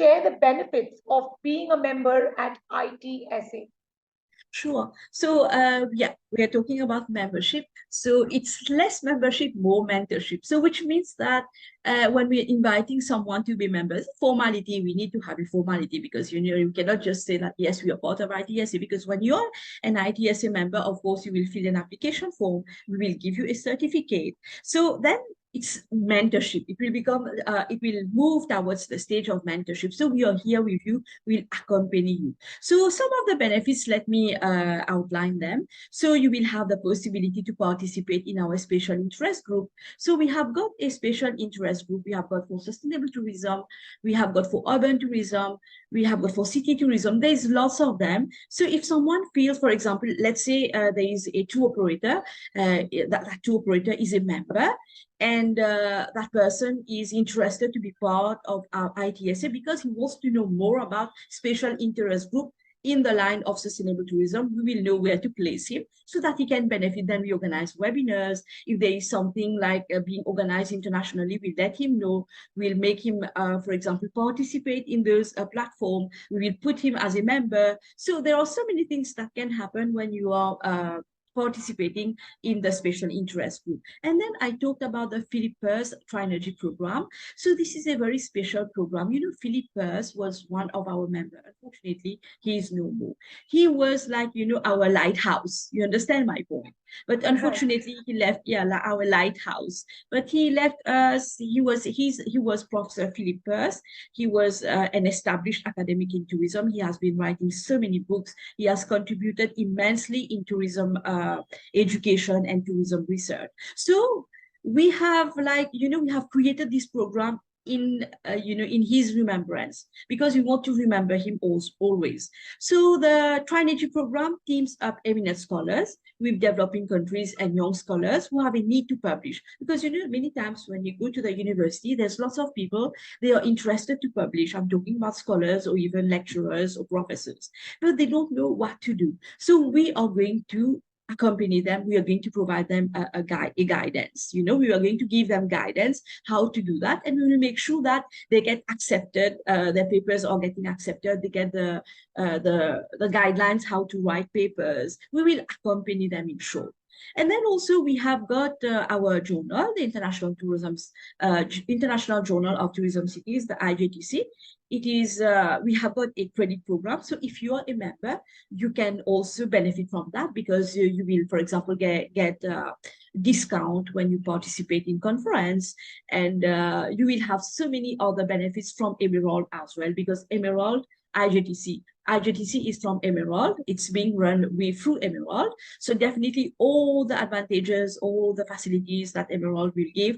share the benefits of being a member at ITSA? Sure. So, yeah, we are talking about membership. So it's less membership, more mentorship. So which means that when we're inviting someone to be members, formality, we need to have a formality because, you cannot just say that, yes, we are part of ITSA, because when you're an ITSA member, of course, you will fill an application form. We will give you a certificate. So then it's mentorship. It will move towards the stage of mentorship. So we are here with you, we'll accompany you. So some of the benefits, let me outline them. So you will have the possibility to participate in our special interest group. So we have got a special interest group. We have got for sustainable tourism. We have got for urban tourism. We have got for city tourism. There's lots of them. So if someone feels, for example, let's say there is a tour operator, that tour operator is a member, and that person is interested to be part of our ITSA because he wants to know more about special interest group in the line of sustainable tourism, we will know where to place him so that he can benefit. Then we organize webinars. If there is something like being organized internationally, we let him know. We'll make him, for example, participate in those platform. We will put him as a member. So there are so many things that can happen when you are participating in the special interest group. And then I talked about the Philip Peirce Trinergy program. So this is a very special program. Philip Peirce was one of our members. Unfortunately, he is no more. He was like, our lighthouse. You understand my point? But unfortunately, he left, our lighthouse. But he left us. He was Professor Philip Peirce. He was an established academic in tourism. He has been writing so many books. He has contributed immensely in tourism education and tourism research. So we have we have created this program in his remembrance, because we want to remember him always. So the Trinergy program teams up eminent scholars with developing countries and young scholars who have a need to publish, because many times when you go to the university, there's lots of people, they are interested to publish. I'm talking about scholars or even lecturers or professors, but they don't know what to do. So we are going to accompany them. We are going to provide them a guidance. We are going to give them guidance how to do that, and we will make sure that they get accepted. Their papers are getting accepted. They get the guidelines how to write papers. We will accompany them in short. And then also we have got our journal, the International Journal of Tourism Cities, the IJTC. It is, we have got a credit program. So if you are a member, you can also benefit from that, because you will, for example, get discount when you participate in conference, and you will have so many other benefits from Emerald as well, because Emerald IJTC is from Emerald. It's being run through Emerald. So definitely all the advantages, all the facilities that Emerald will give,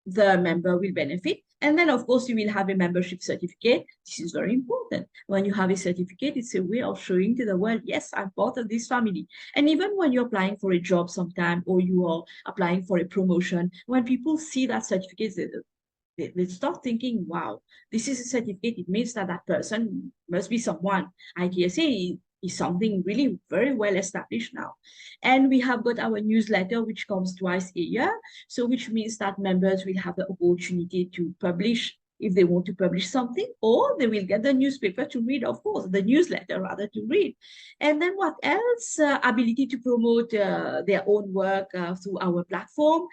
the member will benefit. And then, of course, you will have a membership certificate. This is very important. When you have a certificate, it's a way of showing to the world, yes, I'm part of this family. And even when you're applying for a job sometime, or you are applying for a promotion, when people see that certificate, they start thinking, wow, this is a certificate. It means that that person must be someone. ITSA is something really very well established now. And we have got our newsletter, which comes twice a year. So which means that members will have the opportunity to publish if they want to publish something, or they will get the newspaper to read, of course, the newsletter rather to read. And then what else? Ability to promote their own work through our platform.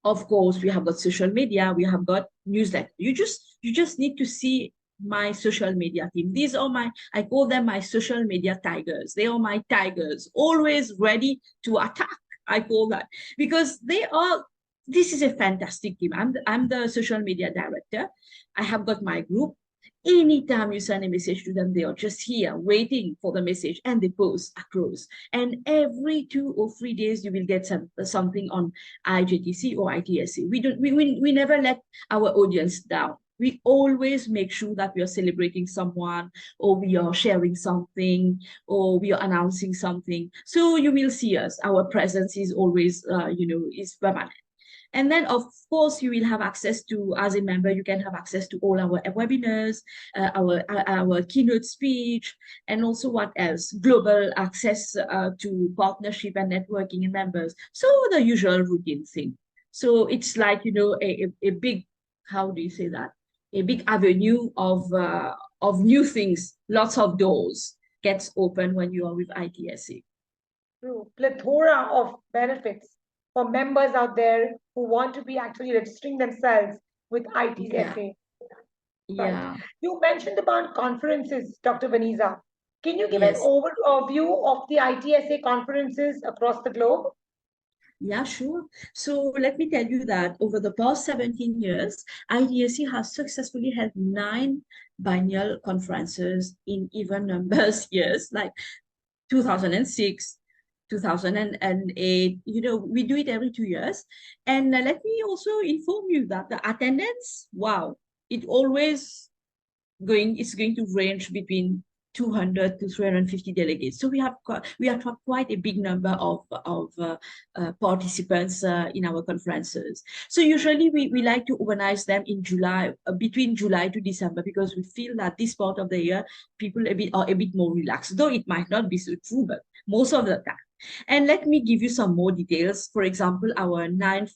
Of course, we have got social media, we have got newsletter. You just need to see my social media team. These are I call them my social media tigers. They are my tigers, always ready to attack. I call that, because this is a fantastic team. I'm the social media director. I have got my group. Anytime you send a message to them, they are just here waiting for the message, and they post across. And every 2 or 3 days, you will get something on IJTC or ITSA. We never let our audience down. We always make sure that we are celebrating someone, or we are sharing something, or we are announcing something. So you will see us. Our presence is always, is permanent. And then, of course, you will have access to, as a member, you can have access to all our webinars, our keynote speech, and also what else? Global access to partnership and networking in members. So the usual routine thing. So it's like, a big, how do you say that? A big avenue of of new things, lots of doors gets open when you are with ITSA. True. Plethora of benefits for members out there who want to be actually registering themselves with Yeah, ITSA. Right. yeah. You mentioned about conferences, Dr. Vanessa. Can you give an Yes. overview of the ITSA conferences across the globe? Yeah, sure. So let me tell you that over the past 17 years, IDSC has successfully held 9 biennial conferences in even numbers years, like 2006, 2008. We do it every 2 years. And let me also inform you that the attendance, wow, it always it's going to range between 200 to 350 delegates. So we have quite a big number of participants in our conferences. So usually we like to organize them in July, between July to December, because we feel that this part of the year people are a bit more relaxed. Though it might not be so true, but most of the time. And let me give you some more details. For example, our ninth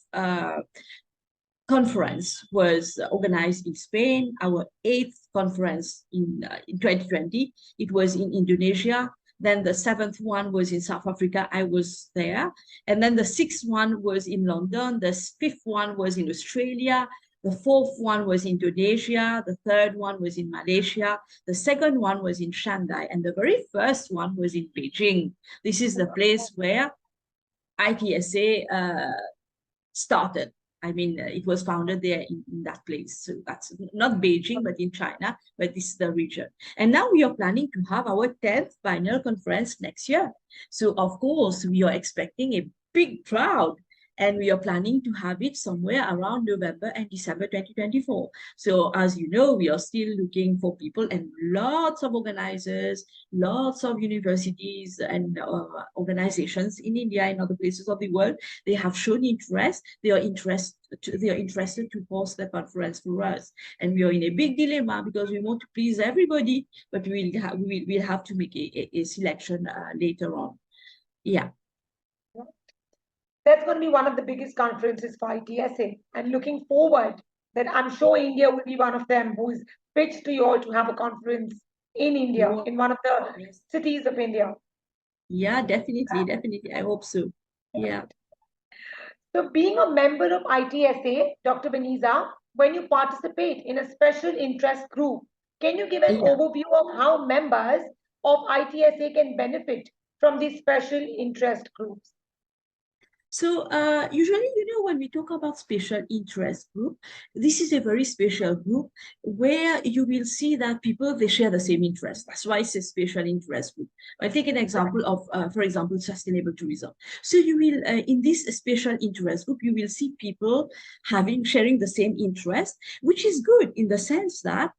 conference was organized in Spain. Our 8th conference in 2020, it was in Indonesia. Then the 7th one was in South Africa. I was there. And then the 6th one was in London. The 5th one was in Australia. The 4th one was Indonesia. The 3rd one was in Malaysia. The 2nd one was in Shanghai. And the very first one was in Beijing. This is the place where ITSA started. I mean, it was founded there in that place. So that's not Beijing, but in China, but this is the region. And now we are planning to have our 10th biennial conference next year. So of course, we are expecting a big crowd, and we are planning to have it somewhere around November and December 2024. So as you know, we are still looking for people, and lots of organizers, lots of universities and organizations in India and other places of the world, they have shown interest. They are interested to host the conference for us. And we are in a big dilemma because we want to please everybody, but we'll have to make a selection later on. Yeah. That's going to be one of the biggest conferences for ITSA. And looking forward, that I'm sure India will be one of them who's pitched to you all to have a conference in India, Wow. in one of the Yes. cities of India. Yeah, definitely. I hope so. Yeah. So, being a member of ITSA, Dr. Vanessa, when you participate in a special interest group, can you give an Yeah. overview of how members of ITSA can benefit from these special interest groups? So usually, when we talk about special interest group, this is a very special group where you will see that people, they share the same interest. That's why it's a special interest group. I take an example of, for example, sustainable tourism. So you will, in this special interest group, you will see people sharing the same interest, which is good in the sense that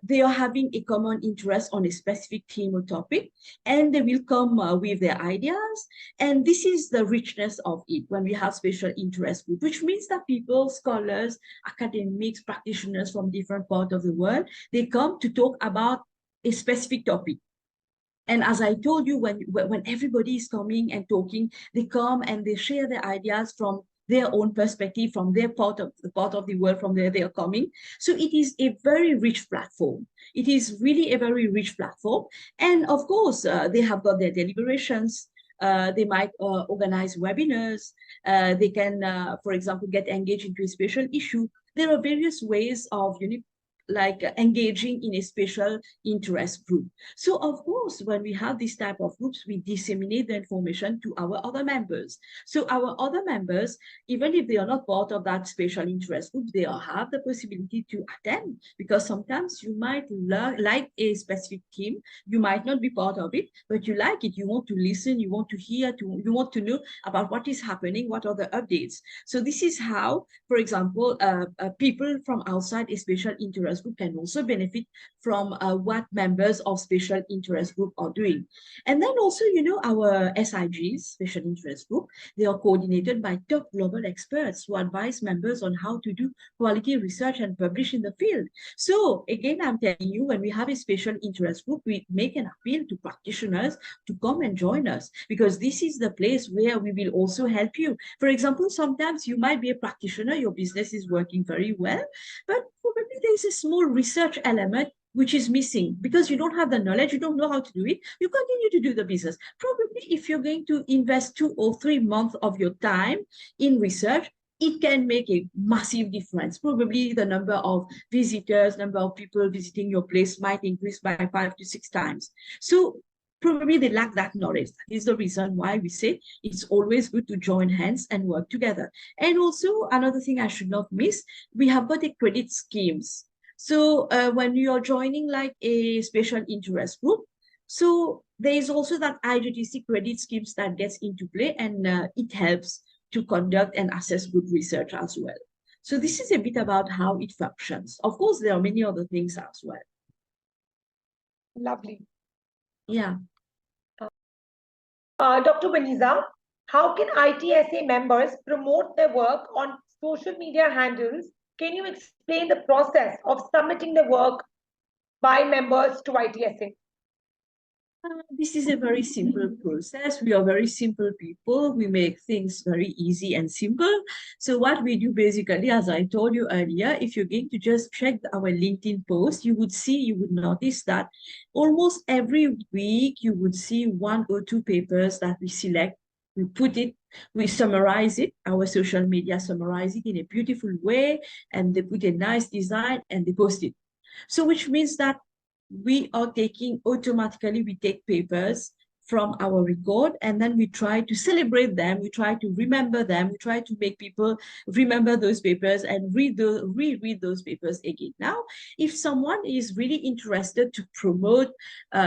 they are having a common interest on a specific theme or topic, and they will come with their ideas. And this is the richness of it when we have special interest group, which means that people, scholars, academics, practitioners from different parts of the world, they come to talk about a specific topic. And as I told you, when everybody is coming and talking, they come and they share their ideas from their own perspective, from their part of the world from where they are coming. So it is a very rich platform. It is really a very rich platform. And of course, they have got their deliberations. They might organize webinars. They can, for example, get engaged into a special issue. There are various ways of engaging in a special interest group. So of course, when we have this type of groups, we disseminate the information to our other members. So our other members, even if they are not part of that special interest group, they all have the possibility to attend, because sometimes you might like a specific theme, you might not be part of it, but you like it, you want to listen, you want to hear, you want to know about what is happening, what are the updates. So this is how, for example, people from outside a special interest group can also benefit from what members of special interest group are doing. And then also, our SIGs, special interest group, they are coordinated by top global experts who advise members on how to do quality research and publish in the field. So again, I'm telling you, when we have a special interest group, we make an appeal to practitioners to come and join us, because this is the place where we will also help you. For example, sometimes you might be a practitioner, your business is working very well, but probably there is a small research element which is missing because you don't have the knowledge, you don't know how to do it, you continue to do the business. Probably if you're going to invest 2 or 3 months of your time in research, it can make a massive difference. Probably the number of visitors, number of people visiting your place might increase by 5 to 6 times. So probably they lack that knowledge. That is the reason why we say it's always good to join hands and work together. And also another thing I should not miss, we have got a credit schemes. So when you are joining like a special interest group, so there is also that IGTC credit schemes that gets into play, and it helps to conduct and assess good research as well. So this is a bit about how it functions. Of course, there are many other things as well. Lovely. Yeah. Dr. Vanessa, how can ITSA members promote their work on social media handles? Can you explain the process of submitting the work by members to ITSA? This is a very simple process. We are very simple people. We make things very easy and simple. So what we do basically, as I told you earlier, if you're going to just check our LinkedIn post, you would notice that almost every week you would see 1 or 2 papers that we select. We summarize it, our social media summarize it in a beautiful way, and they put a nice design and they post it. So which means that we take papers from our record, and then we try to celebrate them, we try to remember them, we try to make people remember those papers and reread those papers again. Now, if someone is really interested to promote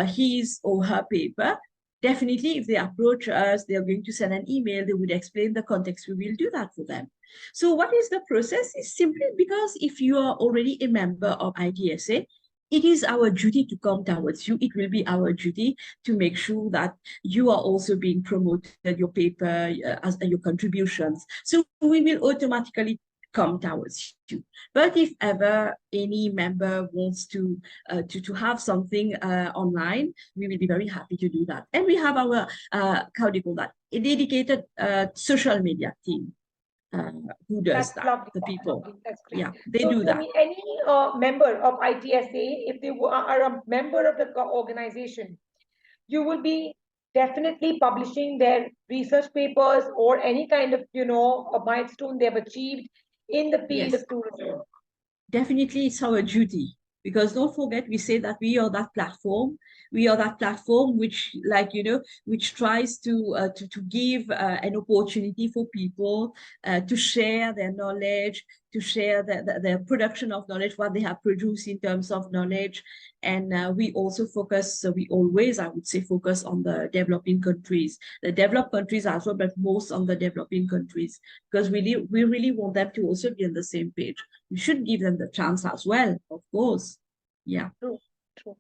his or her paper, definitely if they approach us, they are going to send an email, they would explain the context, we will do that for them. So what is the process? Is simply because if you are already a member of ITSA, it is our duty to come towards you. It will be our duty to make sure that you are also being promoted, your paper, as your contributions. So we will automatically come towards you. But if ever any member wants to have something online, we will be very happy to do that. And we have our, how do you call that, a dedicated social media team. Who does that? Lovely. The people. That's great. Yeah, they so do that. Any member of ITSA, if they are a member of the organization, you will be definitely publishing their research papers or any kind of, a milestone they've achieved in the field Yes. of tourism. Definitely, it's our duty, because don't forget, we say that we are that platform. We are that platform which, like, which tries to give an opportunity for people to share their knowledge, to share their production of knowledge, what they have produced in terms of knowledge. And we also focus, so we always, I would say, focus on the developing countries, the developed countries as well, but most on the developing countries, because we really want them to also be on the same page. We should give them the chance as well, of course. Yeah. True, true.